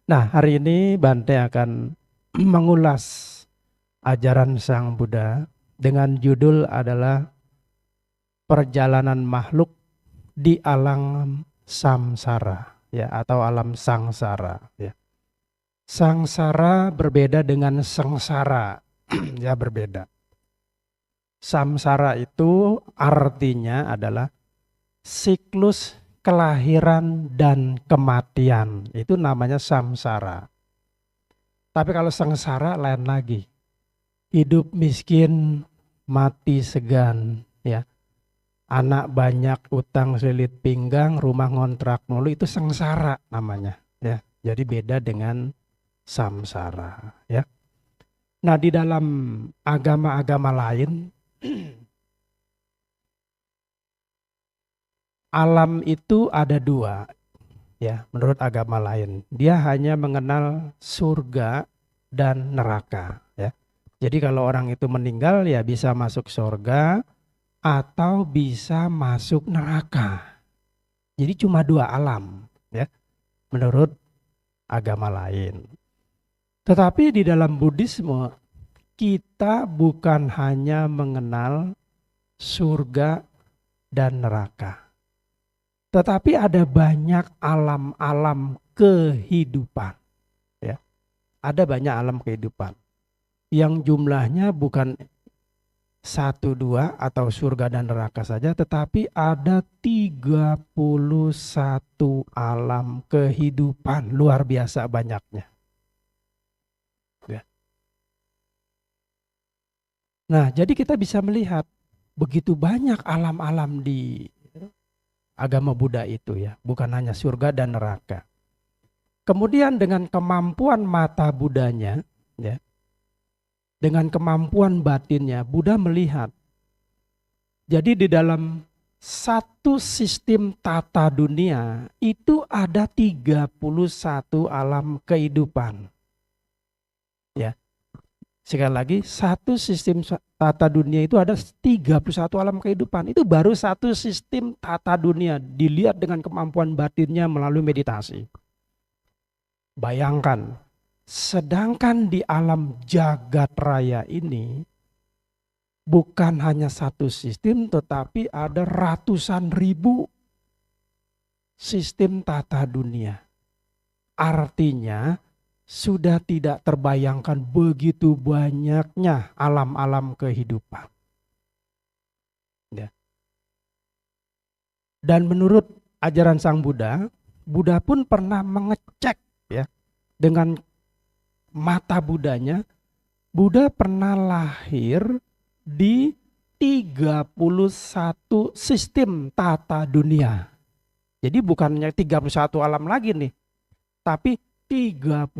Nah, hari ini Bante akan mengulas ajaran Sang Buddha dengan judul adalah Perjalanan Makhluk di Alam Samsara, ya, atau alam sangsara, ya. Sangsara berbeda dengan sengsara, ya, berbeda. Samsara itu artinya adalah siklus kelahiran dan kematian. Itu namanya samsara. Tapi kalau sengsara lain lagi. Hidup miskin, mati segan, ya. Anak banyak, utang selilit pinggang, rumah ngontrak mulu, itu sengsara namanya, ya. Jadi beda dengan samsara, ya. Nah, di dalam agama-agama lain, alam itu ada dua, ya. Menurut agama lain, dia hanya mengenal surga dan neraka, ya. Jadi kalau orang itu meninggal ya bisa masuk surga atau bisa masuk neraka. Jadi cuma dua alam, ya, menurut agama lain. Tetapi di dalam Buddhisme kita bukan hanya mengenal surga dan neraka, tetapi ada banyak alam-alam kehidupan, ya. Ada banyak alam kehidupan yang jumlahnya bukan satu dua atau surga dan neraka saja, tetapi ada 31 alam kehidupan, luar biasa banyaknya, ya. Nah, jadi kita bisa melihat begitu banyak alam-alam di agama Buddha itu, ya, bukan hanya surga dan neraka. Kemudian dengan kemampuan mata Buddhanya, ya, dengan kemampuan batinnya, Buddha melihat. Jadi di dalam satu sistem tata dunia itu ada 31 alam kehidupan. Ya. Sekali lagi, satu sistem tata dunia itu ada 31 alam kehidupan. Itu baru satu sistem tata dunia dilihat dengan kemampuan batinnya melalui meditasi. Bayangkan, sedangkan di alam jagat raya ini bukan hanya satu sistem, tetapi ada ratusan ribu sistem tata dunia. Artinya sudah tidak terbayangkan begitu banyaknya alam-alam kehidupan, ya. Dan menurut ajaran Sang Buddha, Buddha pun pernah mengecek, ya, dengan mata Buddhanya. Buddha pernah lahir di 31 sistem tata dunia. Jadi bukannya 31 alam lagi nih, tapi 31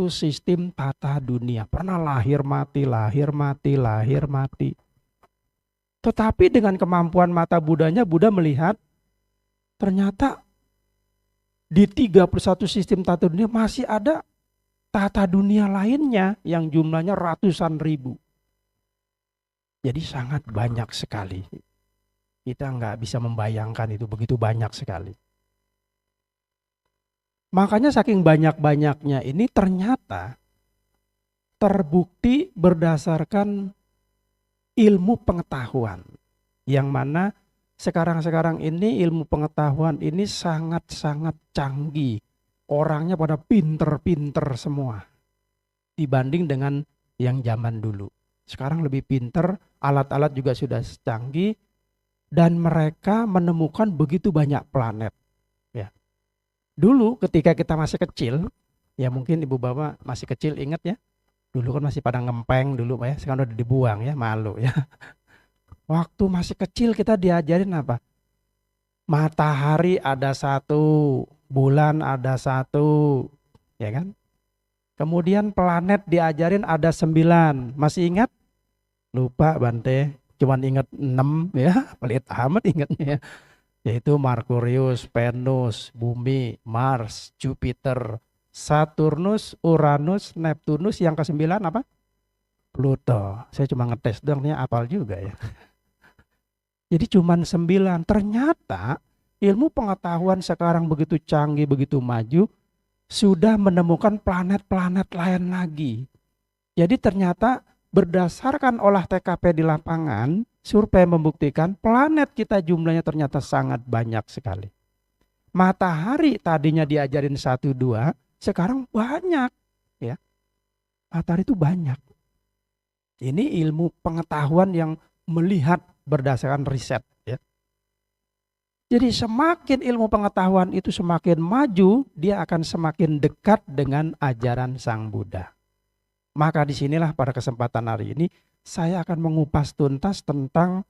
sistem tata dunia. Pernah lahir mati, lahir mati, lahir mati. Tetapi dengan kemampuan mata Buddhanya, Buddha melihat ternyata di 31 sistem tata dunia masih ada tata dunia lainnya yang jumlahnya ratusan ribu. Jadi sangat banyak sekali. Kita nggak bisa membayangkan itu begitu banyak sekali. Makanya saking banyak-banyaknya ini ternyata terbukti berdasarkan ilmu pengetahuan. Yang mana sekarang-sekarang ini ilmu pengetahuan ini sangat-sangat canggih. Orangnya pada pinter-pinter semua. Dibanding dengan yang zaman dulu. Sekarang lebih pinter, alat-alat juga sudah canggih. Dan mereka menemukan begitu banyak planet. Ya. Dulu ketika kita masih kecil, ya mungkin ibu bapak masih kecil ingat ya. Dulu kan masih pada ngempeng dulu Pak ya, sekarang udah dibuang ya, malu ya. Waktu masih kecil kita diajarin apa? Matahari ada satu, bulan ada satu, ya kan? Kemudian planet diajarin ada 9, masih ingat? Lupa Bante, cuman ingat 6 ya, pelit amat ingatnya ya. Yaitu Merkurius, Venus, Bumi, Mars, Jupiter, Saturnus, Uranus, Neptunus, yang ke-9 apa? Pluto. Saya cuma ngetes doang, nih apal juga ya. Jadi cuma 9. Ternyata ilmu pengetahuan sekarang begitu canggih, begitu maju, sudah menemukan planet-planet lain lagi. Jadi ternyata berdasarkan olah TKP di lapangan, survei membuktikan planet kita jumlahnya ternyata sangat banyak sekali. Matahari tadinya diajarin 1, 2, sekarang banyak. Ya, matahari itu banyak. Ini ilmu pengetahuan yang melihat berdasarkan riset. Ya. Jadi semakin ilmu pengetahuan itu semakin maju, dia akan semakin dekat dengan ajaran Sang Buddha. Maka disinilah pada kesempatan hari ini saya akan mengupas tuntas tentang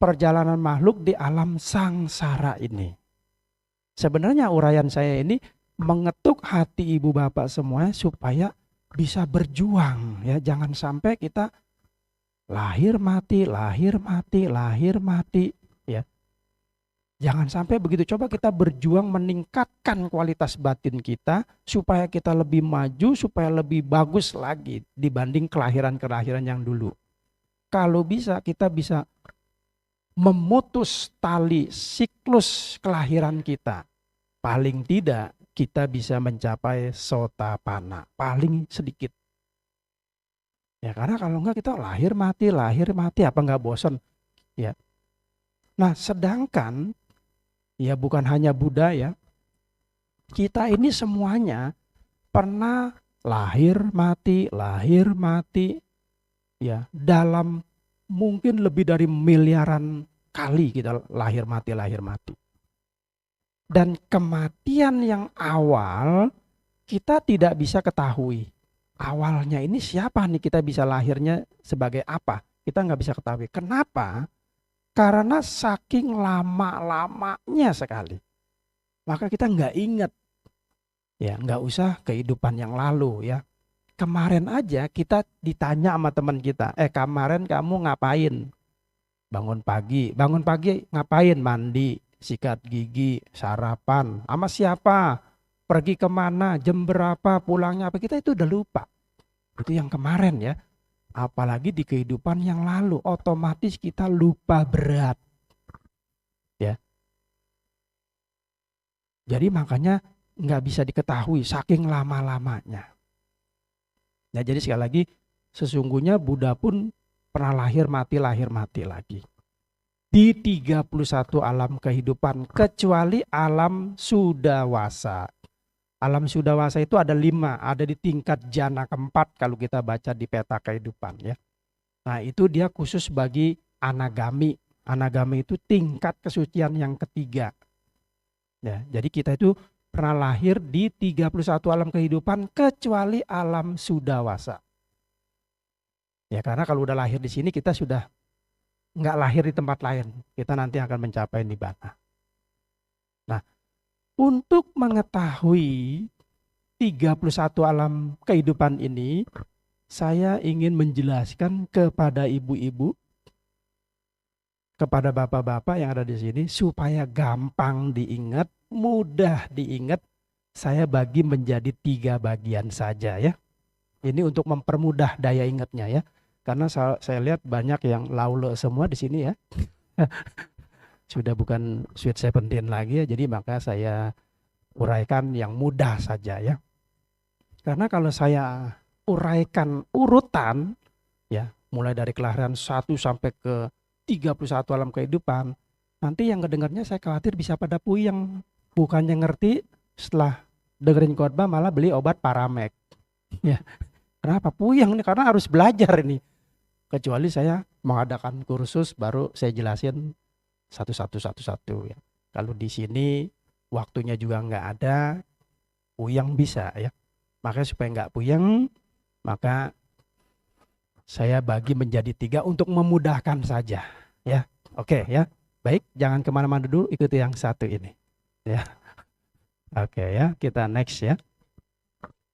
perjalanan makhluk di alam sangsara ini. Sebenarnya uraian saya ini mengetuk hati ibu bapak semua supaya bisa berjuang, ya. Jangan sampai kita lahir mati, ya. Jangan sampai begitu. Coba kita berjuang meningkatkan kualitas batin kita supaya kita lebih maju, supaya lebih bagus lagi dibanding kelahiran-kelahiran yang dulu. Kalau bisa, kita bisa memutus tali siklus kelahiran kita. Paling tidak kita bisa mencapai sotapanna, paling sedikit. Ya karena kalau enggak kita lahir mati, apa enggak bosan? Ya. Nah, sedangkan ya bukan hanya Buddha ya. Kita ini semuanya pernah lahir mati ya, dalam mungkin lebih dari miliaran kali kita lahir mati. Dan kematian yang awal kita tidak bisa ketahui. Awalnya ini siapa nih, kita bisa lahirnya sebagai apa? Kita nggak bisa ketahui. Kenapa? Karena saking lama-lamanya sekali. Maka kita nggak ingat. Ya, nggak usah kehidupan yang lalu ya. Kemarin aja kita ditanya sama teman kita, kemarin kamu ngapain? Bangun pagi ngapain? Mandi, sikat gigi, sarapan. Sama siapa? Pergi kemana, jam berapa, pulangnya apa, kita itu udah lupa. Itu yang kemarin ya. Apalagi di kehidupan yang lalu, otomatis kita lupa berat. Ya. Jadi makanya nggak bisa diketahui saking lama-lamanya. Nah jadi sekali lagi, sesungguhnya Buddha pun pernah lahir mati lagi. Di 31 alam kehidupan, kecuali alam Sudawasa. Alam Sudawasa itu ada 5, ada di tingkat jana keempat kalau kita baca di peta kehidupan ya. Nah itu dia khusus bagi anagami. Anagami itu tingkat kesucian yang ketiga. Ya, jadi kita itu pernah lahir di 31 alam kehidupan kecuali alam Sudawasa. Ya karena kalau udah lahir di sini kita sudah nggak lahir di tempat lain. Kita nanti akan mencapai nibbana. Nah, untuk mengetahui 31 alam kehidupan ini, saya ingin menjelaskan kepada ibu-ibu, kepada bapak-bapak yang ada di sini, supaya gampang diingat, mudah diingat. Saya bagi menjadi 3 bagian saja ya. Ini untuk mempermudah daya ingatnya ya. Karena saya lihat banyak yang laule semua di sini ya. Sudah bukan Sweet 17 lagi ya, jadi maka saya uraikan yang mudah saja ya. Karena kalau saya uraikan urutan ya, mulai dari kelahiran 1 sampai ke 31 alam kehidupan, nanti yang kedengarnya saya khawatir bisa pada puyeng. Bukannya ngerti, setelah dengerin khotbah malah beli obat Paramek. Ya. Kenapa puyeng nih? Karena harus belajar ini. Kecuali saya mengadakan kursus baru saya jelasin satu ya. Kalau di sini waktunya juga nggak ada, puyeng bisa ya. Makanya supaya nggak puyeng, maka saya bagi menjadi 3 untuk memudahkan saja ya. Oke ya. Baik, jangan kemana-mana dulu, ikuti yang satu ini ya. Oke ya, kita next ya.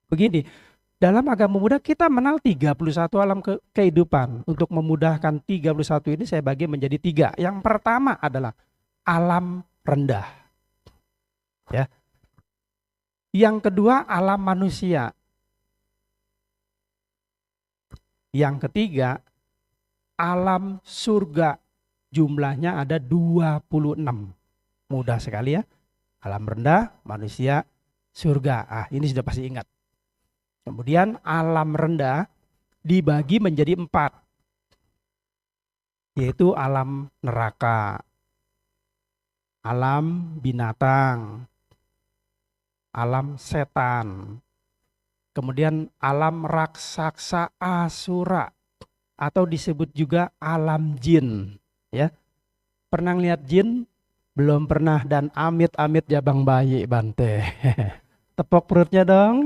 Begini, dalam agama Buddha kita mengenal 31 alam kehidupan. Untuk memudahkan 31 ini saya bagi menjadi 3. Yang pertama adalah alam rendah. Ya. Yang kedua alam manusia. Yang ketiga alam surga. Jumlahnya ada 26. Mudah sekali ya. Alam rendah, manusia, surga. Ini sudah pasti ingat. Kemudian alam rendah dibagi menjadi 4, yaitu alam neraka, alam binatang, alam setan, kemudian alam raksasa asura, atau disebut juga alam jin. Ya, pernah lihat jin? Belum pernah, dan amit-amit jabang bayi Bante. Tepok perutnya dong.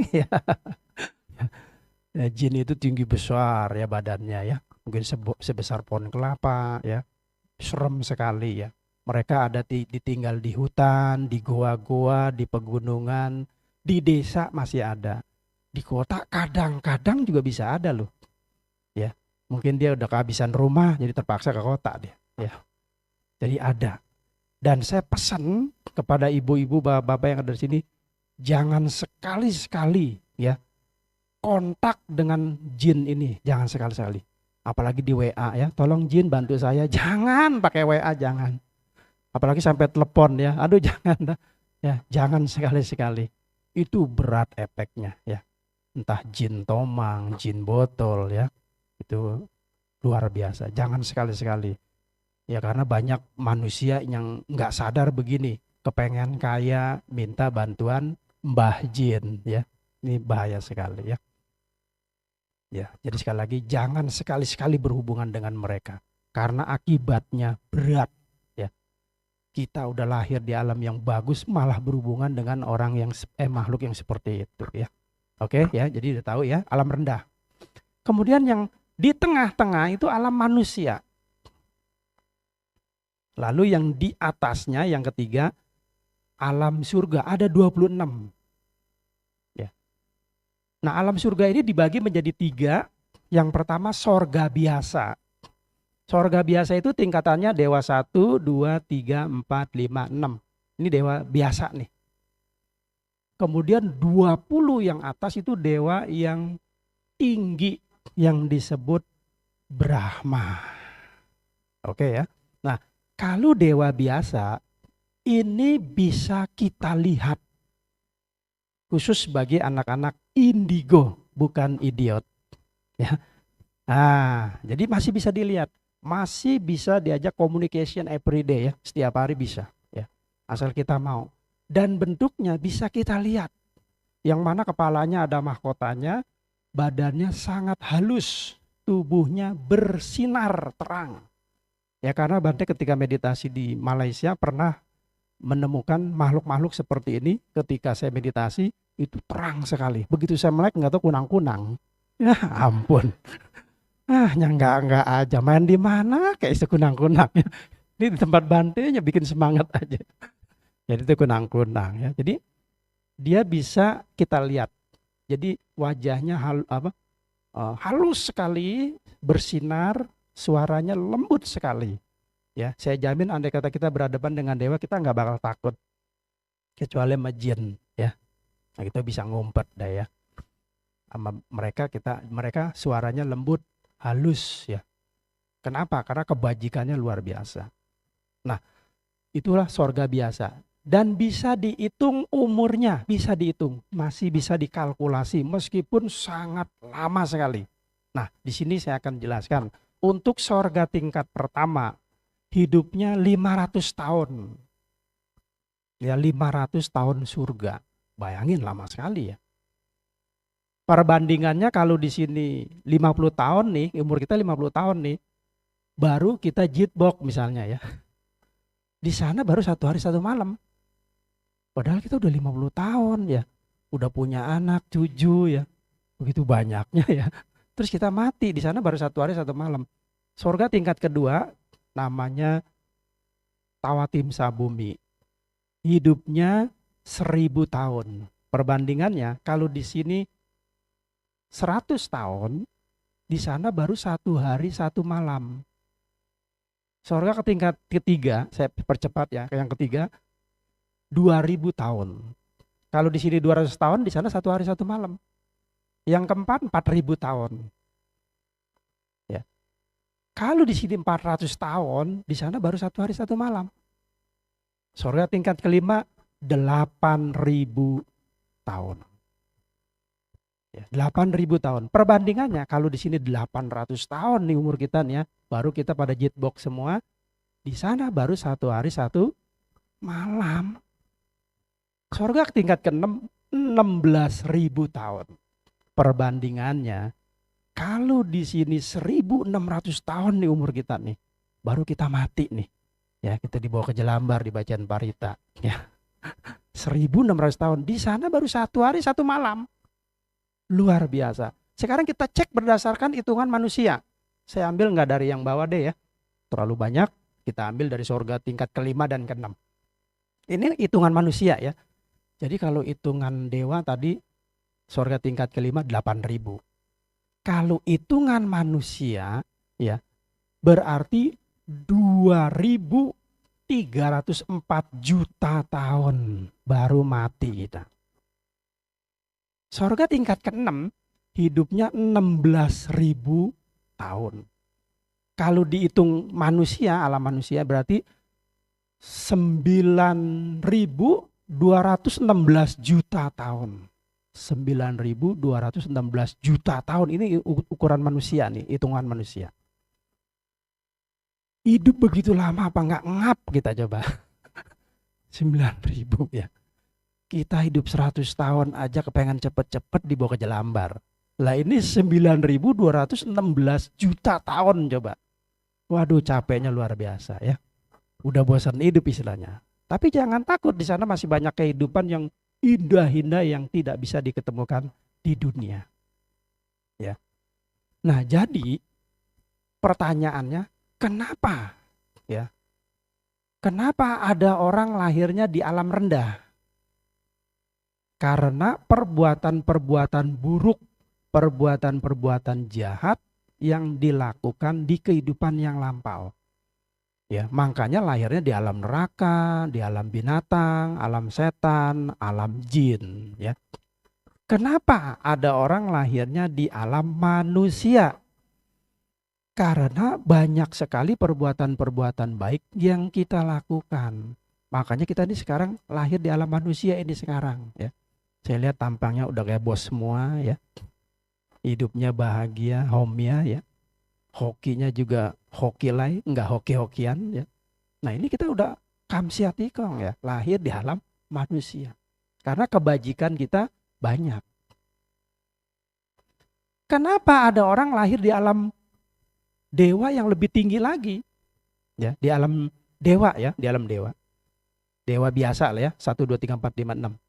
Ya, jin itu tinggi besar ya badannya ya, mungkin sebesar pohon kelapa ya, serem sekali ya. Mereka ada ditinggal di hutan, di goa-goa, di pegunungan, di desa masih ada, di kota kadang-kadang juga bisa ada loh. Ya, mungkin dia udah kehabisan rumah jadi terpaksa ke kota dia. Ya, jadi ada. Dan saya pesan kepada ibu-ibu, bapak-bapak yang ada di sini, jangan sekali-sekali ya kontak dengan jin ini, jangan sekali-sekali. Apalagi di WA ya, tolong jin bantu saya, jangan pakai WA, jangan. Apalagi sampai telepon ya, aduh jangan ya, jangan sekali-sekali. Itu berat efeknya ya. Entah jin tomang, jin botol ya, itu luar biasa. Jangan sekali-sekali. Ya karena banyak manusia yang nggak sadar begini, kepengen kaya, minta bantuan mbah jin ya. Ini bahaya sekali ya. Ya, jadi sekali lagi jangan sekali-sekali berhubungan dengan mereka karena akibatnya berat ya. Kita udah lahir di alam yang bagus malah berhubungan dengan orang yang makhluk yang seperti itu ya. Oke ya, jadi udah tahu ya, alam rendah. Kemudian yang di tengah-tengah itu alam manusia. Lalu yang di atasnya yang ketiga alam surga, ada 26. Nah, alam surga ini dibagi menjadi 3. Yang pertama sorga biasa. Sorga biasa itu tingkatannya dewa 1, 2, 3, 4, 5, 6. Ini dewa biasa nih. Kemudian 20 yang atas itu dewa yang tinggi yang disebut Brahma. Oke ya. Nah, kalau dewa biasa ini bisa kita lihat. Khusus bagi anak-anak indigo, bukan idiot. Ya. Jadi masih bisa dilihat, masih bisa diajak communication every day ya, setiap hari bisa ya. Asal kita mau. Dan bentuknya bisa kita lihat. Yang mana kepalanya ada mahkotanya, badannya sangat halus, tubuhnya bersinar terang. Ya karena Bante ketika meditasi di Malaysia pernah menemukan makhluk-makhluk seperti ini. Ketika saya meditasi itu terang sekali. Begitu saya melek nggak tahu kunang-kunang. Ya ampun. Enggak aja. Main di mana kayak sekunang-kunang. Ini di tempat Bantenya bikin semangat aja. Jadi itu kunang-kunang ya. Jadi dia bisa kita lihat. Jadi wajahnya halus sekali, bersinar, suaranya lembut sekali. Ya, saya jamin andai kata kita berhadapan dengan dewa kita nggak bakal takut, kecuali sama jin ya. Nah, kita bisa ngumpet dah ya. Sama mereka suaranya lembut, halus ya. Kenapa? Karena kebajikannya luar biasa. Nah, itulah sorga biasa. Dan bisa dihitung umurnya, bisa dihitung, masih bisa dikalkulasi meskipun sangat lama sekali. Nah, di sini saya akan jelaskan. Untuk sorga tingkat pertama, hidupnya 500 tahun. Ya 500 tahun surga. Bayangin lama sekali ya. Perbandingannya kalau di sini 50 tahun nih, umur kita 50 tahun nih, baru kita jitbok misalnya ya. Di sana baru 1 hari 1 malam. Padahal kita udah 50 tahun ya. Udah punya anak, cucu ya. Begitu banyaknya ya. Terus kita mati di sana baru 1 hari 1 malam. Surga tingkat kedua namanya Tawatimsa Bumi. Hidupnya 1000 tahun. Perbandingannya kalau di sini 100 tahun, di sana baru 1 hari 1 malam. Surga ke tingkat ketiga, saya percepat ya, ke yang ketiga 2000 tahun. Kalau di sini 200 tahun, di sana 1 hari 1 malam. Yang keempat 4000 tahun. Ya. Kalau di sini 400 tahun, di sana baru 1 hari 1 malam. Surga tingkat kelima 8000 tahun. Ya, 8.000 tahun. Perbandingannya kalau di sini 800 tahun nih umur kita nih ya, baru kita pada jetbox semua. Di sana baru 1 hari 1 malam. Surga tingkat ke-6 16.000 tahun. Perbandingannya kalau di sini 1.600 tahun nih umur kita nih, baru kita mati nih. Ya, kita dibawa ke Jelambar dibacaan parita. Ya. 1.600 tahun. Di sana baru 1 hari 1 malam. Luar biasa. Sekarang kita cek berdasarkan hitungan manusia. Saya ambil nggak dari yang bawah deh ya. Terlalu banyak. Kita ambil dari surga tingkat ke-5 dan ke-6. Ini hitungan manusia ya. Jadi kalau hitungan dewa tadi surga tingkat ke-5 8.000. Kalau hitungan manusia ya berarti 2.304 juta tahun baru mati kita. Surga tingkat ke-6 hidupnya 16.000 tahun. Kalau dihitung manusia, alam manusia berarti 9.216 juta tahun. 9.216 juta tahun ini ukuran manusia nih, hitungan manusia. Hidup begitu lama apa nggak ngap kita coba. 9.000 ya. Kita hidup 100 tahun aja kepengen cepet-cepet dibawa ke Jelambar. Lah ini 9.216 juta tahun coba. Waduh capeknya luar biasa ya. Udah bosan hidup istilahnya. Tapi jangan takut, di sana masih banyak kehidupan yang indah-indah yang tidak bisa diketemukan di dunia. Ya. Nah, jadi pertanyaannya kenapa? Ya. Kenapa ada orang lahirnya di alam rendah? Karena perbuatan-perbuatan buruk, perbuatan-perbuatan jahat yang dilakukan di kehidupan yang lampau. Ya, makanya lahirnya di alam neraka, di alam binatang, alam setan, alam jin, ya. Kenapa ada orang lahirnya di alam manusia? Karena banyak sekali perbuatan-perbuatan baik yang kita lakukan. Makanya kita ini sekarang lahir di alam manusia ini sekarang, ya. Saya lihat tampangnya udah kayak bos semua ya. Hidupnya bahagia, homya ya. Hokinya juga hokilai, enggak hoki-hokian ya. Nah ini kita udah kamsiatikong ya, lahir di alam manusia. Karena kebajikan kita banyak. Kenapa ada orang lahir di alam dewa yang lebih tinggi lagi? Ya, di alam dewa ya, di alam dewa. Dewa biasa lah ya, 1, 2, 3, 4, 5, 6.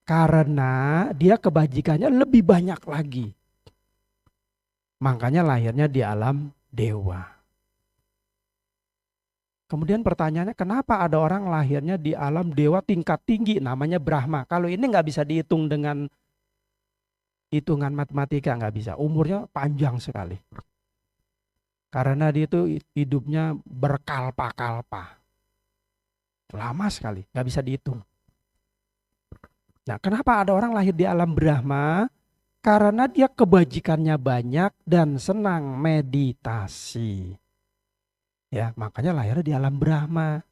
Karena dia kebajikannya lebih banyak lagi. Makanya lahirnya di alam dewa. Kemudian pertanyaannya kenapa ada orang lahirnya di alam dewa tingkat tinggi namanya Brahma. Kalau ini nggak bisa dihitung dengan hitungan matematika, nggak bisa. Umurnya panjang sekali. Karena dia itu hidupnya berkalpa-kalpa. Lama sekali, nggak bisa dihitung. Nah, kenapa ada orang lahir di alam Brahma? Karena dia kebajikannya banyak dan senang meditasi. Ya, makanya lahirnya di alam Brahma.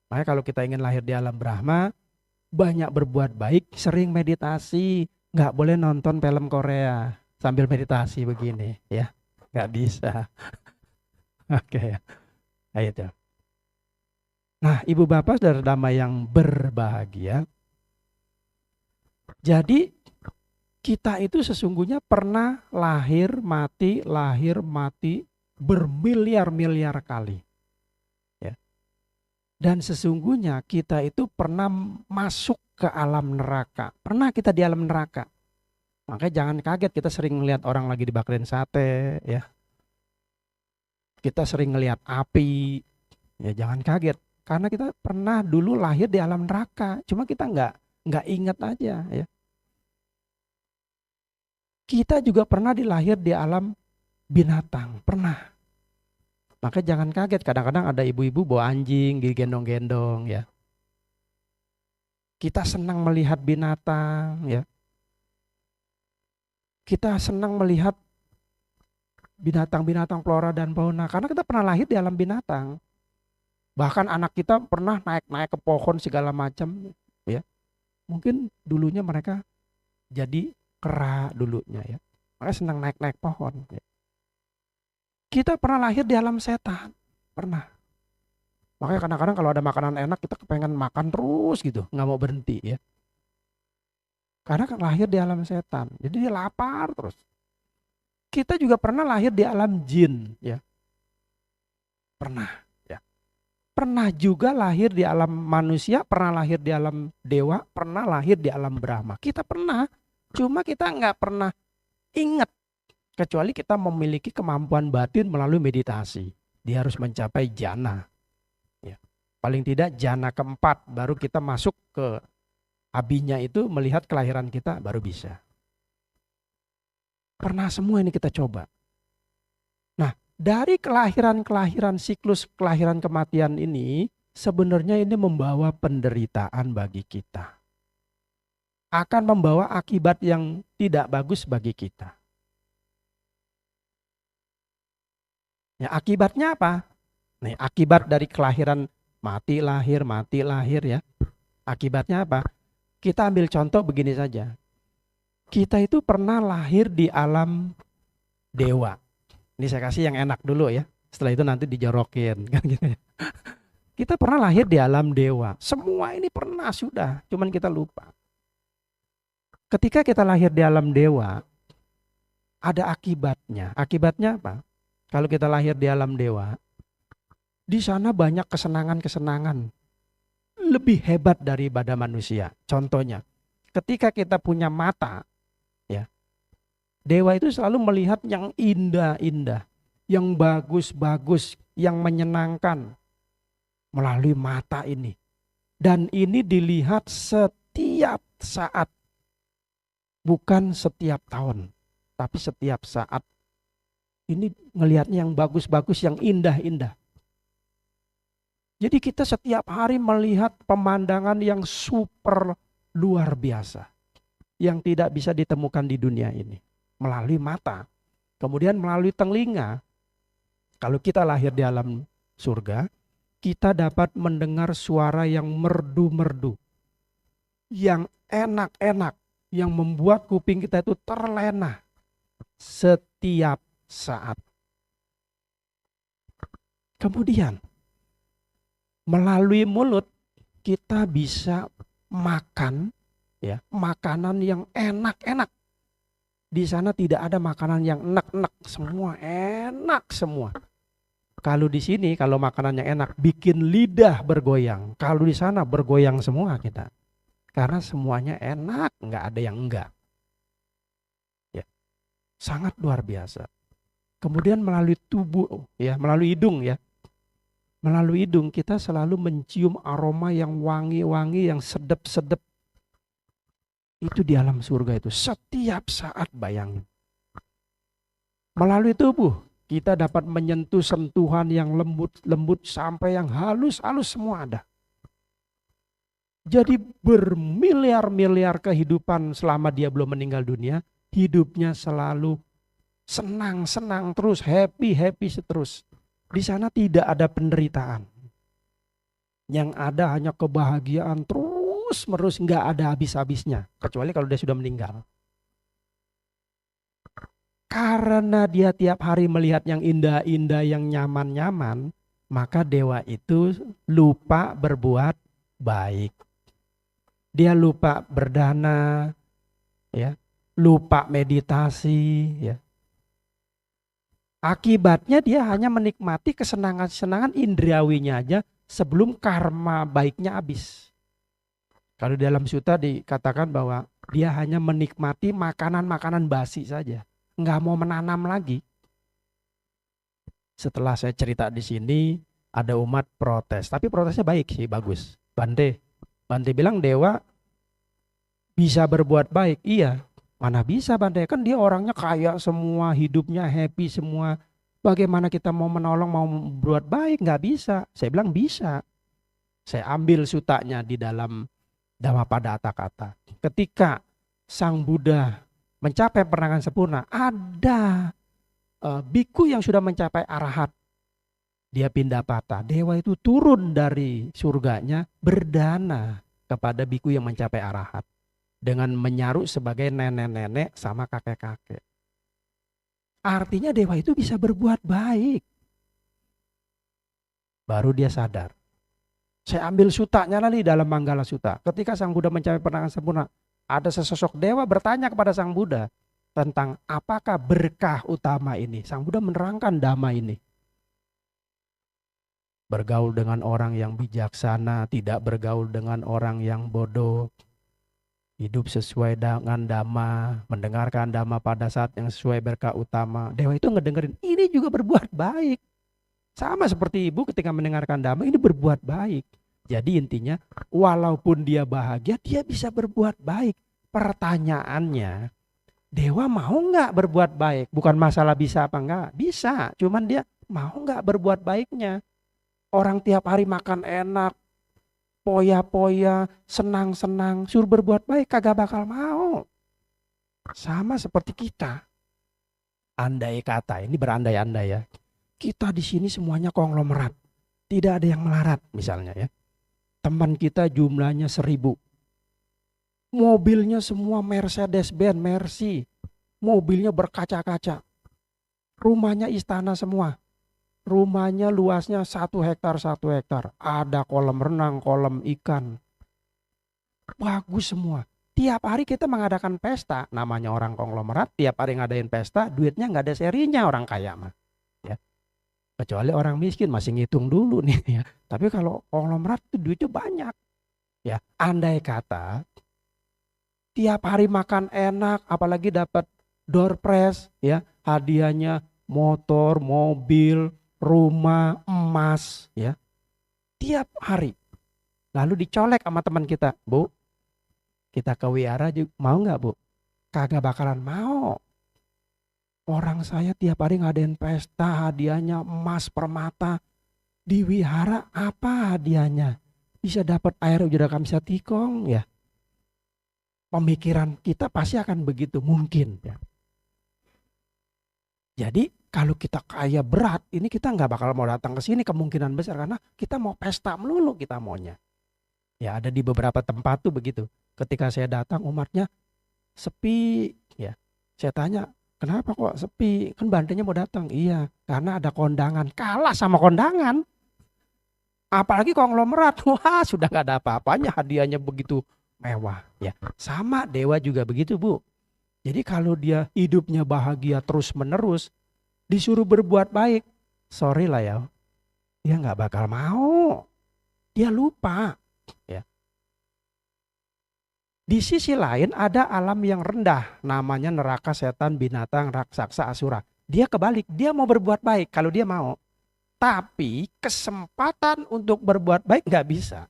Makanya kalau kita ingin lahir di alam Brahma, banyak berbuat baik, sering meditasi. Nggak boleh nonton film Korea sambil meditasi begini, ya. Nggak bisa. Oke. Ayo tuh. Nah, Ibu Bapak Saudara yang berbahagia. Jadi kita itu sesungguhnya pernah lahir mati bermiliar-miliar kali. Ya. Dan sesungguhnya kita itu pernah masuk ke alam neraka. Pernah kita di alam neraka. Makanya jangan kaget kita sering melihat orang lagi dibakarin sate. Ya. Kita sering melihat api. Ya jangan kaget. Karena kita pernah dulu lahir di alam neraka. Cuma kita nggak ingat aja ya. Kita juga pernah dilahir di alam binatang, pernah. Maka jangan kaget, kadang-kadang ada ibu-ibu bawa anjing, digendong-gendong ya. Kita senang melihat binatang ya. Kita senang melihat binatang-binatang flora dan fauna karena kita pernah lahir di alam binatang. Bahkan anak kita pernah naik-naik ke pohon segala macam ya. Mungkin dulunya mereka jadi kera dulunya ya. Makanya senang naik-naik pohon. Ya. Kita pernah lahir di alam setan. Pernah. Makanya kadang-kadang kalau ada makanan enak kita kepengen makan terus gitu. Nggak mau berhenti ya. Karena kan lahir di alam setan. Jadi dia lapar terus. Kita juga pernah lahir di alam jin ya. Pernah ya. Pernah juga lahir di alam manusia, pernah lahir di alam dewa, pernah lahir di alam Brahma. Kita pernah. Cuma kita nggak pernah ingat. Kecuali kita memiliki kemampuan batin melalui meditasi. Dia harus mencapai jana. Ya. Paling tidak jana keempat baru kita masuk ke abinya itu melihat kelahiran kita baru bisa. Pernah semua ini kita coba. Nah, dari kelahiran-kelahiran siklus kelahiran kematian ini sebenarnya ini membawa penderitaan bagi kita. Akan membawa akibat yang tidak bagus bagi kita. Ya, akibatnya apa? Nih, akibat dari kelahiran mati lahir ya. Akibatnya apa? Kita ambil contoh begini saja. Kita itu pernah lahir di alam dewa. Ini saya kasih yang enak dulu ya. Setelah itu nanti dijorokin kan gitu ya. Kita pernah lahir di alam dewa. Semua ini pernah sudah, cuman kita lupa. Ketika kita lahir di alam dewa, ada akibatnya. Akibatnya apa? Kalau kita lahir di alam dewa, di sana banyak kesenangan-kesenangan lebih hebat daripada manusia. Contohnya, ketika kita punya mata, ya, dewa itu selalu melihat yang indah-indah, yang bagus-bagus, yang menyenangkan melalui mata ini. Dan ini dilihat setiap saat, bukan setiap tahun, tapi setiap saat. Ini ngelihatnya yang bagus-bagus, yang indah-indah. Jadi kita setiap hari melihat pemandangan yang super luar biasa. Yang tidak bisa ditemukan di dunia ini. Melalui mata. Kemudian melalui telinga. Kalau kita lahir di alam surga, kita dapat mendengar suara yang merdu-merdu. Yang enak-enak. Yang membuat kuping kita itu terlena. Setiap saat. Kemudian melalui mulut kita bisa makan ya, makanan yang enak-enak. Di sana tidak ada makanan yang enak-enak, semua enak semua. Kalau di sini kalau makanan yang enak bikin lidah bergoyang. Kalau di sana bergoyang semua kita. Karena semuanya enak, nggak ada yang enggak. Ya. Sangat luar biasa. Kemudian melalui tubuh ya, melalui hidung ya. Melalui hidung kita selalu mencium aroma yang wangi-wangi, yang sedap-sedap. Itu di alam surga itu. Setiap saat bayangin. Melalui tubuh kita dapat menyentuh sentuhan yang lembut-lembut sampai yang halus-halus semua ada. Jadi bermiliar-miliar kehidupan selama dia belum meninggal dunia. Hidupnya selalu senang-senang terus, happy terus. Di sana tidak ada penderitaan. Yang ada hanya kebahagiaan terus menerus, nggak ada habis-habisnya. Kecuali kalau dia sudah meninggal. Karena dia tiap hari melihat yang indah-indah, yang nyaman-nyaman, maka dewa itu lupa berbuat baik. Dia lupa berdana, ya, lupa meditasi, ya. Akibatnya dia hanya menikmati kesenangan-kesenangan indriawinya aja sebelum karma baiknya habis. Kalau di dalam sutta dikatakan bahwa dia hanya menikmati makanan-makanan basi saja. Nggak mau menanam lagi. Setelah saya cerita di sini, ada umat protes. Tapi protesnya baik sih, bagus. Bante bilang dewa bisa berbuat baik. Iya. Mana bisa Bante, kan dia orangnya kaya semua, hidupnya happy semua. Bagaimana kita mau menolong, mau berbuat baik? Nggak bisa. Saya bilang bisa. Saya ambil sutanya di dalam Dhammapada Atthakatha. Ketika Sang Buddha mencapai perangan sempurna, ada biku yang sudah mencapai arahat. Dia pindah patah. Dewa itu turun dari surganya berdana. kepada biku yang mencapai arahat dengan menyaru sebagai nenek-nenek sama kakek-kakek. Artinya dewa itu bisa berbuat baik. Baru dia sadar. Saya ambil sutanya nih dalam Manggala Sutta. Ketika Sang Buddha mencapai penanganan sempurna, ada sesosok dewa bertanya kepada Sang Buddha tentang apakah berkah utama ini. Sang Buddha menerangkan dhamma ini. Bergaul dengan orang yang bijaksana, tidak bergaul dengan orang yang bodoh. Hidup sesuai dengan dhamma, mendengarkan dhamma pada saat yang sesuai berkah utama. Dewa itu ngedengerin, ini juga berbuat baik. Sama seperti ibu ketika mendengarkan dhamma, ini berbuat baik. Jadi intinya, walaupun dia bahagia, dia bisa berbuat baik. Pertanyaannya, dewa mau nggak berbuat baik? Bukan masalah bisa apa enggak, bisa. Cuman dia mau nggak berbuat baiknya. Orang tiap hari makan enak, poya-poya, senang-senang, suruh berbuat baik, kagak bakal mau. Sama seperti kita. Andai kata, ini berandai-andai ya. Kita di sini semuanya konglomerat. Tidak ada yang melarat misalnya ya. Teman kita jumlahnya 1000. Mobilnya semua Mercedes-Benz, Mercy. Mobilnya berkaca-kaca. Rumahnya istana semua. Rumahnya luasnya 1 hektar 1 hektar. Ada kolam renang, kolam ikan. Bagus semua. Tiap hari kita mengadakan pesta. Namanya orang konglomerat. Tiap hari ngadain pesta. Duitnya nggak ada serinya orang kaya mah. Ya. Kecuali orang miskin masih ngitung dulu nih ya. Tapi kalau konglomerat itu duitnya banyak. Ya, andai kata tiap hari makan enak, apalagi dapat door prize ya, hadiahnya motor, mobil, rumah, emas ya. Tiap hari. Lalu dicolek sama teman kita, Bu. Kita ke wihara juga mau nggak, Bu? Kagak bakalan mau. Orang saya tiap hari ngadain pesta, hadiahnya emas, permata. Di wihara apa hadiahnya? Bisa dapat air ujara kamsa tikong ya. Pemikiran kita pasti akan begitu mungkin ya. Jadi kalau kita kaya berat, ini kita nggak bakal mau datang ke sini kemungkinan besar karena kita mau pesta melulu kita maunya. Ya ada di beberapa tempat tuh begitu. Ketika saya datang umatnya sepi ya. Saya tanya, kenapa kok sepi? Kan bantainya mau datang. Iya, karena ada kondangan. Kalah sama kondangan. Apalagi konglomerat. Wah, sudah nggak ada apa-apanya, hadiahnya begitu mewah. Ya, sama dewa juga begitu, Bu. Jadi kalau dia hidupnya bahagia terus-menerus, disuruh berbuat baik, sorry lah ya, dia nggak bakal mau. Dia lupa. Ya. Di sisi lain ada alam yang rendah, namanya neraka, setan, binatang, raksasa, asura. Dia kebalik, dia mau berbuat baik kalau dia mau. Tapi kesempatan untuk berbuat baik nggak bisa.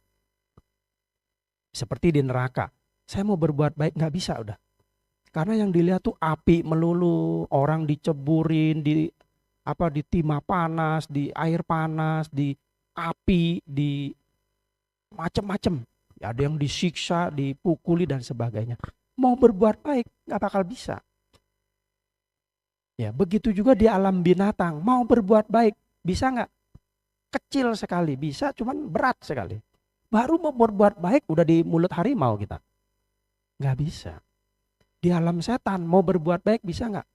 Seperti di neraka, saya mau berbuat baik nggak bisa udah. Karena yang dilihat tuh api melulu, orang diceburin, di timah panas, di air panas, di api, di macem-macem. Ada yang disiksa, dipukuli dan sebagainya. Mau berbuat baik nggak bakal bisa. Ya, begitu juga di alam binatang. Mau berbuat baik bisa nggak? Kecil sekali bisa, cuman berat sekali. Baru mau berbuat baik udah di mulut harimau kita. Nggak bisa. Di alam setan mau berbuat baik bisa nggak?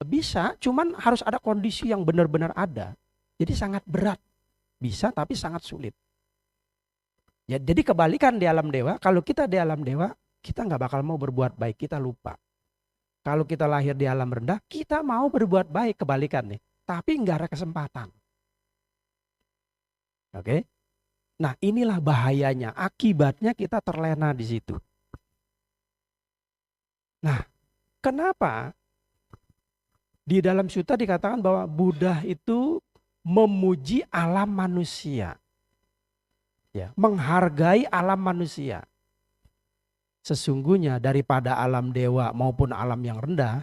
Bisa, cuman harus ada kondisi yang benar-benar ada. Jadi sangat berat. Bisa tapi sangat sulit. Ya, jadi kebalikan di alam dewa, kalau kita di alam dewa, kita nggak bakal mau berbuat baik, kita lupa. Kalau kita lahir di alam rendah, kita mau berbuat baik, kebalikan nih. Tapi nggak ada kesempatan. Oke? Nah inilah bahayanya, akibatnya kita terlena di situ. Nah kenapa di dalam sutta dikatakan bahwa Buddha itu memuji alam manusia. Ya, menghargai alam manusia. Sesungguhnya daripada alam dewa maupun alam yang rendah,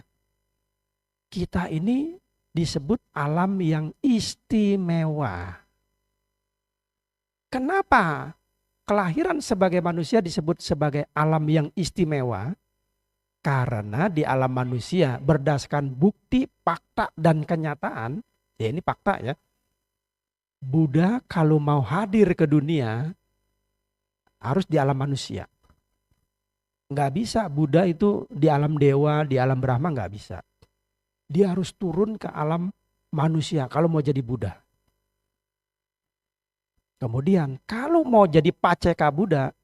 kita ini disebut alam yang istimewa. Kenapa kelahiran sebagai manusia disebut sebagai alam yang istimewa? Karena di alam manusia berdasarkan bukti, fakta, dan kenyataan, ya ini fakta ya, Buddha kalau mau hadir ke dunia, harus di alam manusia. Nggak bisa Buddha itu di alam dewa, di alam Brahma, nggak bisa. Dia harus turun ke alam manusia kalau mau jadi Buddha. Kemudian kalau mau jadi Paceka Buddha,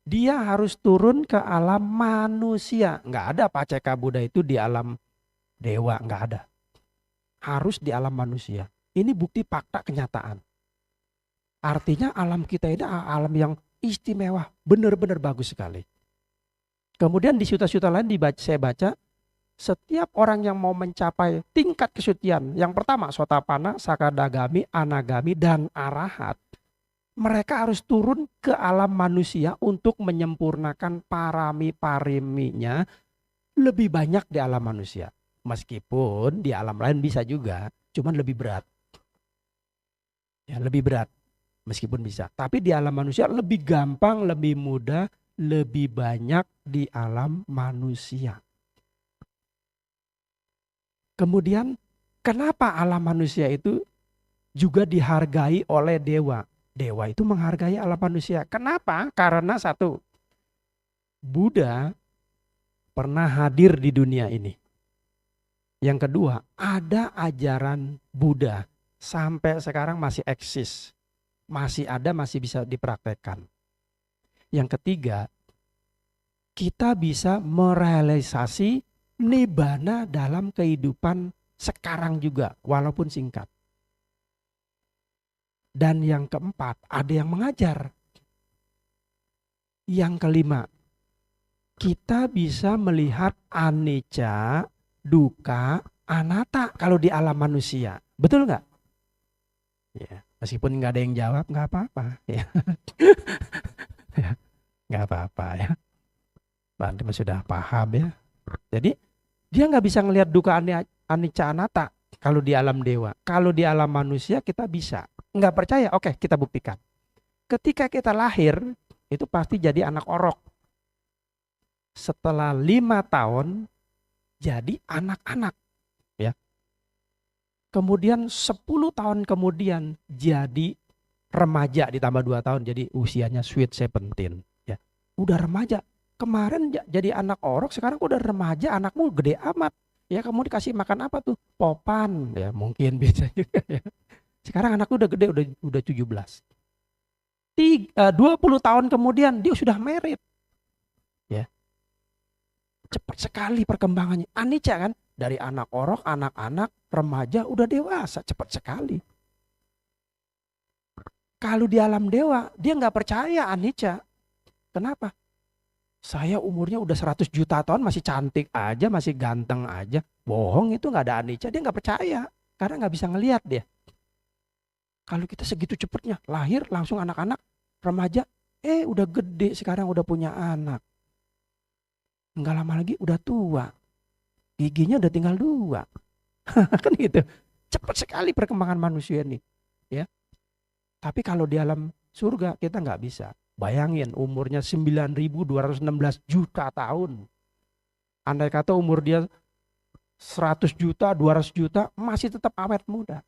dia harus turun ke alam manusia. Nggak ada Paceka Buddha itu di alam dewa, nggak ada. Harus di alam manusia. Ini bukti fakta kenyataan. Artinya alam kita ini alam yang istimewa, benar-benar bagus sekali. Kemudian di sutta-sutta lain saya baca, setiap orang yang mau mencapai tingkat kesucian, yang pertama Sotapanna, Sakadagami, Anagami, dan Arahat, mereka harus turun ke alam manusia untuk menyempurnakan parami-pariminya lebih banyak di alam manusia. Meskipun di alam lain bisa juga, cuman lebih berat. Ya, lebih berat meskipun bisa. Tapi di alam manusia lebih gampang, lebih mudah, lebih banyak di alam manusia. Kemudian kenapa alam manusia itu juga dihargai oleh dewa? Dewa itu menghargai alam manusia. Kenapa? Karena satu, Buddha pernah hadir di dunia ini. Yang kedua, ada ajaran Buddha sampai sekarang masih eksis. Masih ada, masih bisa dipraktekkan. Yang ketiga, kita bisa merealisasi nibbana dalam kehidupan sekarang juga, walaupun singkat. Dan yang keempat, ada yang mengajar. Yang kelima, kita bisa melihat anicca, dukkha, anatta kalau di alam manusia. Betul nggak? Ya, meskipun nggak ada yang jawab, nggak apa-apa. Ya. Nggak apa-apa ya. Bante sudah paham ya. Jadi dia nggak bisa ngelihat dukkha, anicca, anatta kalau di alam dewa. Kalau di alam manusia kita bisa. Nggak percaya? Oke, kita buktikan. Ketika kita lahir, itu pasti jadi anak orok. Setelah 5 tahun, jadi anak-anak. Ya. Kemudian 10 tahun kemudian, jadi remaja ditambah 2 tahun, jadi usianya sweet 17. Ya. Udah remaja. Kemarin jadi anak orok, sekarang udah remaja, anakmu gede amat. Ya, kamu dikasih makan apa tuh? Popan. Ya, mungkin bisa juga ya. Sekarang anakku udah gede, udah 17. 20 tahun kemudian dia sudah married. Ya. Cepat sekali perkembangannya. Anicca kan, dari anak orok, anak-anak, remaja, udah dewasa, cepat sekali. Kalau di alam dewa, dia nggak percaya anicca. Kenapa? Saya umurnya udah 100 juta tahun masih cantik aja, masih ganteng aja. Bohong, itu nggak ada anicca, dia nggak percaya. Karena nggak bisa ngelihat dia. Kalau kita segitu cepatnya, lahir langsung anak-anak, remaja, udah gede sekarang udah punya anak. Enggak lama lagi udah tua. Giginya udah tinggal 2. Kan gitu. Cepat sekali perkembangan manusia ini. Ya. Tapi kalau di alam surga kita nggak bisa. Bayangin umurnya 9.216 juta tahun. Andai kata umur dia 100 juta, 200 juta, masih tetap awet muda.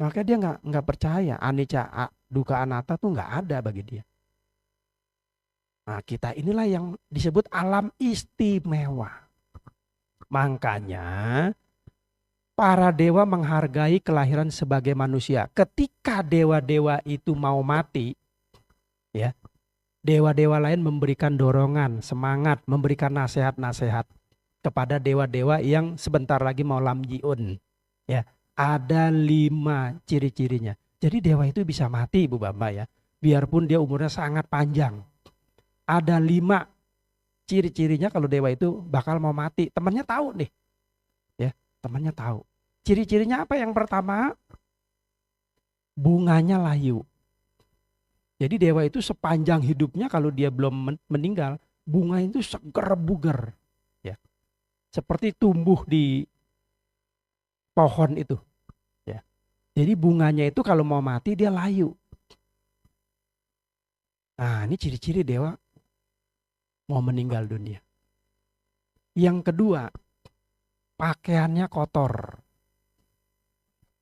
Makanya dia nggak percaya anicca, dukkha, anatta tuh nggak ada bagi dia. Nah, kita inilah yang disebut alam istimewa. Makanya para dewa menghargai kelahiran sebagai manusia. Ketika dewa-dewa itu mau mati, ya, dewa-dewa lain memberikan dorongan, semangat, memberikan nasihat-nasihat kepada dewa-dewa yang sebentar lagi mau lamjiun. Ya. Ada 5 ciri-cirinya. Jadi dewa itu bisa mati, Ibu Bapak ya. Biarpun dia umurnya sangat panjang. Ada 5 ciri-cirinya kalau dewa itu bakal mau mati. Temannya tahu nih. Ya, temannya tahu. Ciri-cirinya apa? Yang pertama, bunganya layu. Jadi dewa itu sepanjang hidupnya kalau dia belum meninggal, bunga itu seger buger. Ya. Seperti tumbuh di pohon itu. Ya. Jadi bunganya itu kalau mau mati dia layu. Nah, ini ciri-ciri dewa mau meninggal dunia. Yang kedua, pakaiannya kotor.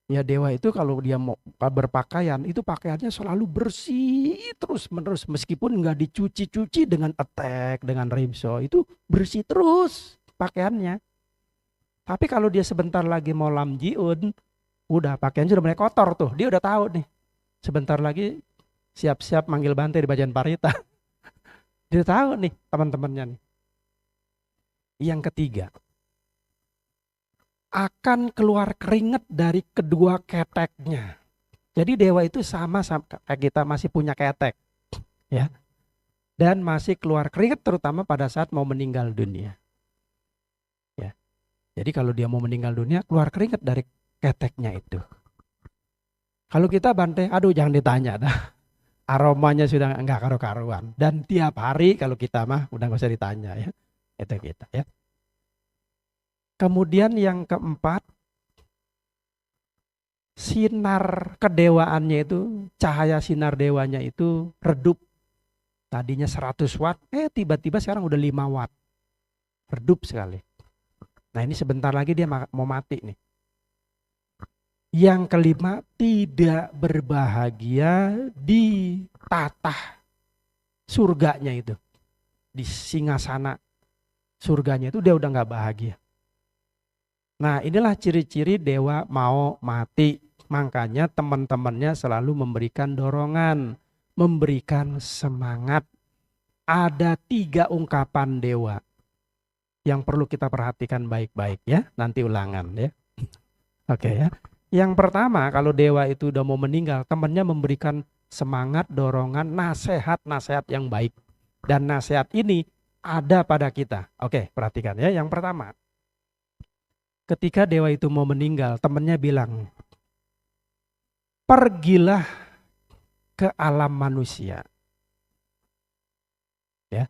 Ya dewa itu kalau dia mau berpakaian itu pakaiannya selalu bersih terus menerus meskipun nggak dicuci-cuci dengan attack dengan rimso itu bersih terus pakaiannya. Tapi kalau dia sebentar lagi mau lamjiun, udah pakaiannya sudah mulai kotor tuh. Dia udah tahu nih. Sebentar lagi siap-siap manggil Bante di Bajan Parita. Dia tahu nih teman-temannya nih. Yang ketiga, akan keluar keringat dari kedua keteknya. Jadi dewa itu sama kayak kita masih punya ketek, ya. Dan masih keluar keringat terutama pada saat mau meninggal dunia. Ya. Jadi kalau dia mau meninggal dunia keluar keringat dari keteknya itu. Kalau kita Bante, aduh jangan ditanya dah. Aromanya sudah enggak karu-karuan. Dan tiap hari kalau kita mah udah nggak usah ditanya ya. Itu kita ya. Kemudian yang keempat, sinar kedewaannya itu, cahaya sinar dewanya itu redup. Tadinya 100 watt, tiba-tiba sekarang udah 5 watt. Redup sekali. Nah ini sebentar lagi dia mau mati nih. Yang kelima, tidak berbahagia di tatah surganya itu. Di singgasana surganya itu dia udah gak bahagia. Nah inilah ciri-ciri dewa mau mati. Makanya teman-temannya selalu memberikan dorongan, memberikan semangat. Ada 3 ungkapan dewa yang perlu kita perhatikan baik-baik ya. Nanti ulangan ya. Oke ya. Yang pertama kalau dewa itu udah mau meninggal, temannya memberikan semangat, dorongan, nasihat-nasihat yang baik. Dan nasihat ini ada pada kita. Oke, perhatikan ya. Yang pertama, ketika dewa itu mau meninggal, temannya bilang, pergilah ke alam manusia. Ya.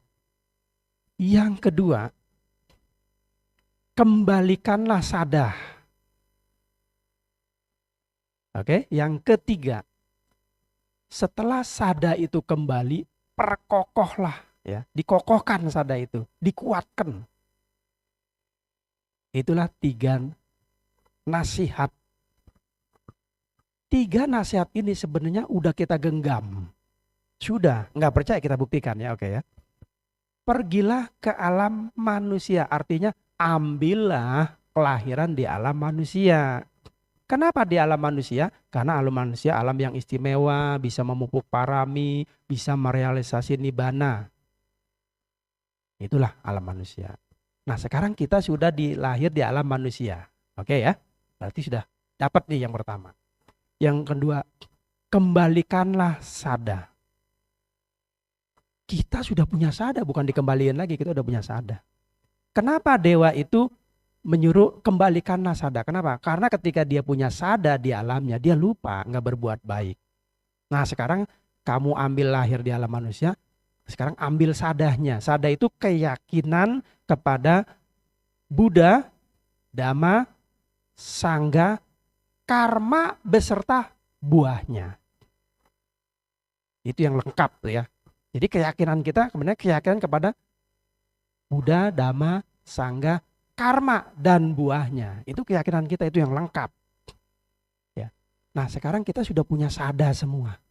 Yang kedua, kembalikanlah sadar. Oke, yang ketiga, setelah sada itu kembali, perkokohlah, ya, dikokohkan sada itu, dikuatkan. Itulah 3 nasihat. 3 nasihat ini sebenarnya udah kita genggam. Sudah, nggak percaya kita buktikan ya, oke ya. Pergilah ke alam manusia, artinya ambillah kelahiran di alam manusia. Kenapa di alam manusia? Karena alam manusia alam yang istimewa, bisa memupuk parami, bisa merealisasi nibbana. Itulah alam manusia. Nah sekarang kita sudah dilahir di alam manusia. Oke ya, berarti sudah dapat nih yang pertama. Yang kedua, kembalikanlah sada. Kita sudah punya sada, bukan dikembalikan lagi, kita sudah punya sada. Kenapa dewa itu menyuruh kembalikanlah sada? Kenapa? Karena ketika dia punya sada di alamnya, dia lupa nggak berbuat baik. Nah sekarang kamu ambil lahir di alam manusia, sekarang ambil sadahnya. Sada itu keyakinan kepada Buddha, Dhamma, Sangha, karma beserta buahnya. Itu yang lengkap ya. Jadi keyakinan kita sebenarnya keyakinan kepada Buddha, Dhamma, Sangha, karma dan buahnya. Itu keyakinan kita, itu yang lengkap. Ya. Nah sekarang kita sudah punya sada semua.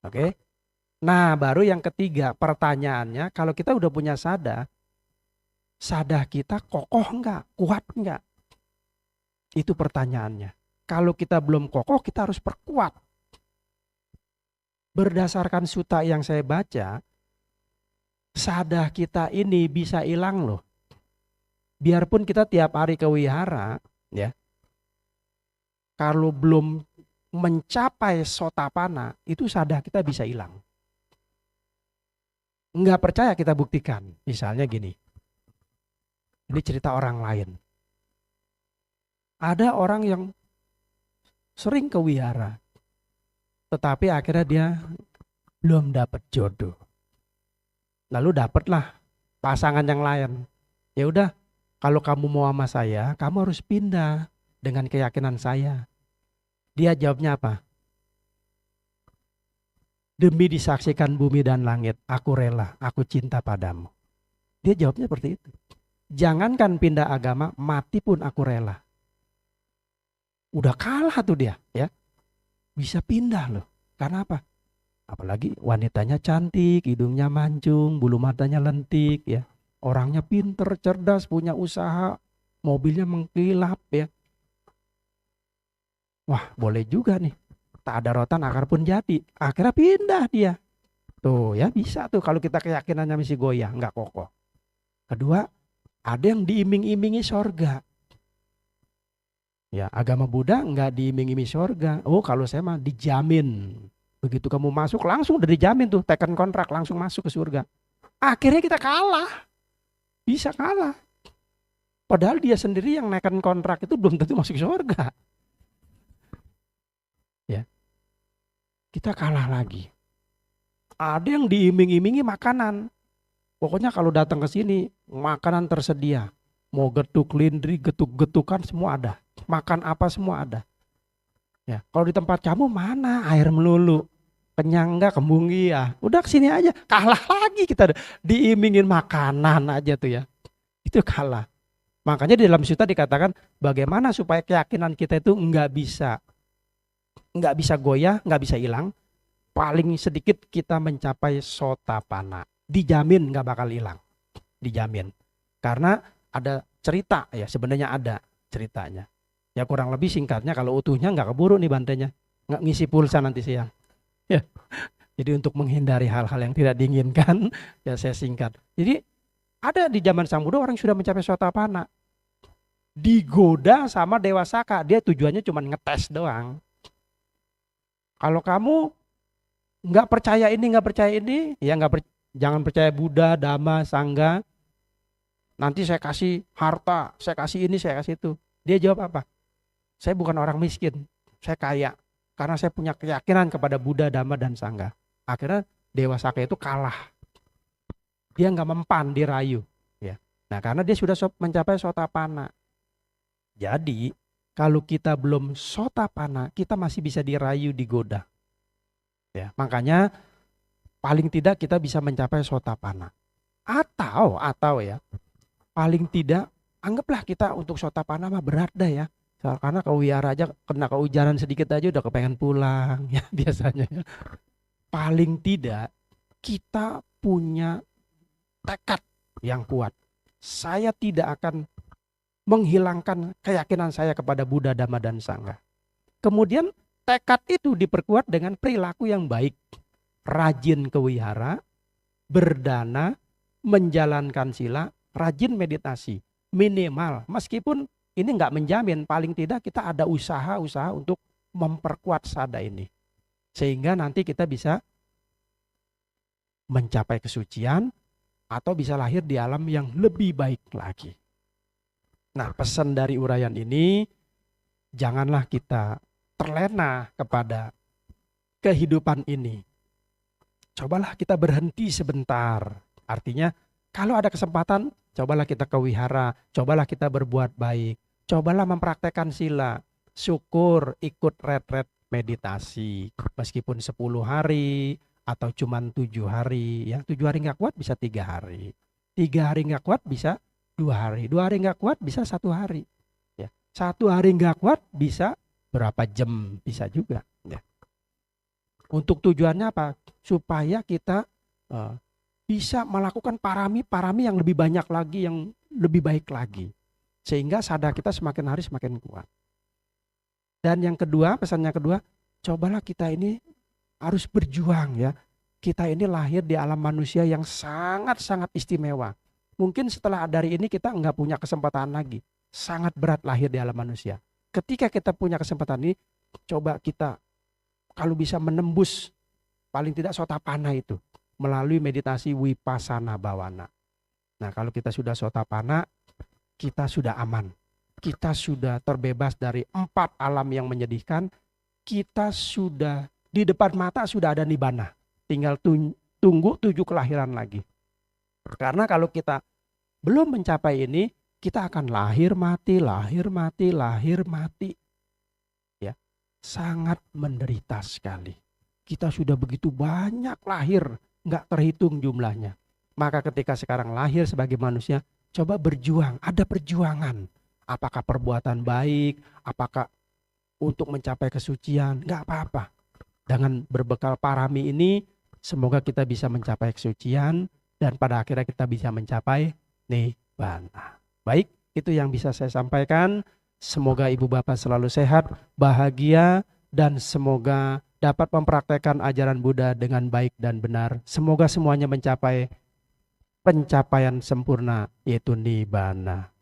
Oke. Nah baru yang ketiga, pertanyaannya kalau kita udah punya sada kita kokoh enggak? Kuat enggak? Itu pertanyaannya. Kalau kita belum kokoh, kita harus perkuat. Berdasarkan sutta yang saya baca, sada kita ini bisa hilang loh. Biarpun kita tiap hari ke wihara, ya. Kalau belum mencapai sotapana, itu sada kita bisa hilang. Enggak percaya kita buktikan. Misalnya gini. Ini cerita orang lain. Ada orang yang sering ke wihara, tetapi akhirnya dia belum dapat jodoh. Lalu dapatlah pasangan yang lain. Ya udah, kalau kamu mau sama saya, kamu harus pindah dengan keyakinan saya. Dia jawabnya apa? Demi disaksikan bumi dan langit, aku rela, aku cinta padamu. Dia jawabnya seperti itu. Jangankan pindah agama, mati pun aku rela. Udah kalah tuh dia, ya. Bisa pindah loh. Karena apa? Apalagi wanitanya cantik, hidungnya mancung, bulu matanya lentik, ya. Orangnya pinter, cerdas, punya usaha, mobilnya mengkilap, ya. Wah, boleh juga nih. Tak ada rotan akar pun jadi. Akhirnya pindah dia. Tuh ya bisa tuh kalau kita keyakinannya masih goyah, nggak kokoh. Kedua, ada yang diiming-imingi sorga. Ya, agama Buddha nggak diiming-imingi sorga. Oh, kalau saya mah dijamin. Begitu kamu masuk langsung udah dijamin tuh, tekan kontrak langsung masuk ke surga. Akhirnya kita kalah, bisa kalah. Padahal dia sendiri yang naikkan kontrak itu belum tentu masuk surga. Ya, kita kalah lagi. Ada yang diiming-imingi makanan. Pokoknya kalau datang ke sini makanan tersedia. Mau getuk lindri, getuk-getukan semua ada. Makan apa semua ada. Ya, kalau di tempat kamu mana air melulu. Kenyang enggak, kembung iya. Udah kesini aja, kalah lagi kita diimingin makanan aja tuh ya. Itu kalah. Makanya di dalam Sutta dikatakan bagaimana supaya keyakinan kita itu nggak bisa goyah, nggak bisa hilang. Paling sedikit kita mencapai sotapanna. Dijamin nggak bakal hilang. Dijamin. Karena ada cerita ya, sebenarnya ada ceritanya. Ya kurang lebih singkatnya kalau utuhnya nggak keburu nih bantainya. Nggak ngisi pulsa nanti siang. Ya. Jadi untuk menghindari hal-hal yang tidak diinginkan, ya saya singkat. Jadi ada di zaman Sang Buddha orang sudah mencapai sotapanna. Digoda sama Dewa Saka, dia tujuannya cuma ngetes doang. Kalau kamu nggak percaya ini, nggak percaya ini, ya jangan percaya Buddha, Dhamma, Sangha. Nanti saya kasih harta, saya kasih ini, saya kasih itu. Dia jawab apa? Saya bukan orang miskin, saya kaya. Karena saya punya keyakinan kepada Buddha, Dhamma, dan Sangha. Akhirnya Dewa Saka itu kalah. Dia nggak mempan, dirayu. Ya. Nah karena dia sudah mencapai sotapanna. Jadi kalau kita belum sotapanna, kita masih bisa dirayu, digoda. Ya, makanya paling tidak kita bisa mencapai sotapanna. Atau ya, paling tidak anggaplah kita untuk sotapanna mah berat dah ya. Karena kewihara aja kena kehujanan sedikit aja udah kepengen pulang ya biasanya. Ya. Paling tidak kita punya tekad yang kuat. Saya tidak akan menghilangkan keyakinan saya kepada Buddha, Dhamma, dan Sangha. Kemudian tekad itu diperkuat dengan perilaku yang baik. Rajin kewihara, berdana, menjalankan sila, rajin meditasi. Minimal, meskipun ini nggak menjamin, paling tidak kita ada usaha-usaha untuk memperkuat sada ini. Sehingga nanti kita bisa mencapai kesucian atau bisa lahir di alam yang lebih baik lagi. Nah, pesan dari uraian ini, janganlah kita terlena kepada kehidupan ini. Cobalah kita berhenti sebentar. Artinya, kalau ada kesempatan, cobalah kita kewihara, cobalah kita berbuat baik, cobalah mempraktekkan sila, syukur, ikut retret meditasi, meskipun 10 hari atau cuma 7 hari. Yang 7 hari nggak kuat bisa 3 hari. 3 hari nggak kuat bisa 2 hari. 2 hari nggak kuat bisa 1 hari. Ya. 1 hari nggak kuat bisa berapa jam bisa juga. Ya. Untuk tujuannya apa? Supaya kita bisa melakukan parami-parami yang lebih banyak lagi, yang lebih baik lagi. Sehingga sadar kita semakin hari semakin kuat. Dan yang kedua, pesannya kedua, cobalah kita ini harus berjuang ya. Kita ini lahir di alam manusia yang sangat-sangat istimewa. Mungkin setelah dari ini kita nggak punya kesempatan lagi. Sangat berat lahir di alam manusia. Ketika kita punya kesempatan ini, coba kita kalau bisa menembus paling tidak sotapanna itu melalui meditasi vipassana bhavana. Nah, kalau kita sudah sotapanna, kita sudah aman. Kita sudah terbebas dari 4 alam yang menyedihkan. Kita sudah di depan mata sudah ada nibbana. Tinggal tunggu 7 kelahiran lagi. Karena kalau kita belum mencapai ini, kita akan lahir mati, lahir mati, lahir mati. Ya, sangat menderita sekali. Kita sudah begitu banyak lahir, nggak terhitung jumlahnya. Maka ketika sekarang lahir sebagai manusia, coba berjuang, ada perjuangan. Apakah perbuatan baik, apakah untuk mencapai kesucian, nggak apa-apa. Dengan berbekal parami ini, semoga kita bisa mencapai kesucian dan pada akhirnya kita bisa mencapai nibbana. Baik, itu yang bisa saya sampaikan. Semoga ibu bapak selalu sehat, bahagia, dan semoga dapat mempraktekkan ajaran Buddha dengan baik dan benar. Semoga semuanya mencapai pencapaian sempurna, yaitu nibbana.